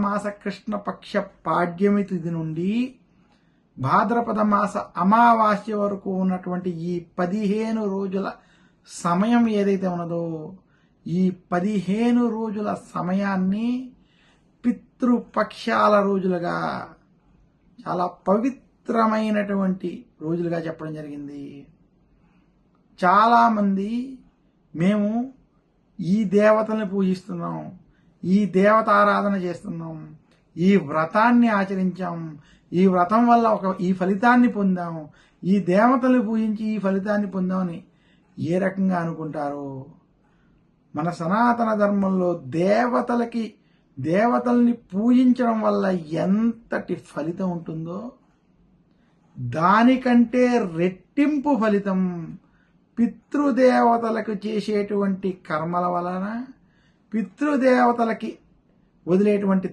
మాస కృష్ణపక్ష పాడ్యమి తిథి నుండి భాద్రపద మాస అమావాస్య వరకు ఉన్నటువంటి ఈ 15 రోజుల సమయం ఏదైతే ఉన్నదో ఈ 15 రోజుల సమయాన్ని పితృపక్షాల రోజులుగా, చాలా పవిత్రమైనటువంటి రోజులుగా చెప్పడం జరిగింది. చాలామంది మేము ఈ దేవతల్ని పూజిస్తున్నాం, ఈ దేవత ఆరాధన చేస్తున్నాం, ఈ వ్రతాన్ని ఆచరించాం, ఈ వ్రతం వల్ల ఈ ఫలితాన్ని పొందాం, ఈ దేవతల్ని పూజించి ఈ ఫలితాన్ని పొందామని ఏ రకంగా అనుకుంటారో, మన సనాతన ధర్మంలో దేవతల్ని పూజించడం వల్ల ఎంతటి ఫలితం ఉంటుందో దానికంటే రెట్టింపు ఫలితం పితృదేవతలకు చేసేటువంటి కర్మల వలన, పితృదేవతలకి వదిలేటువంటి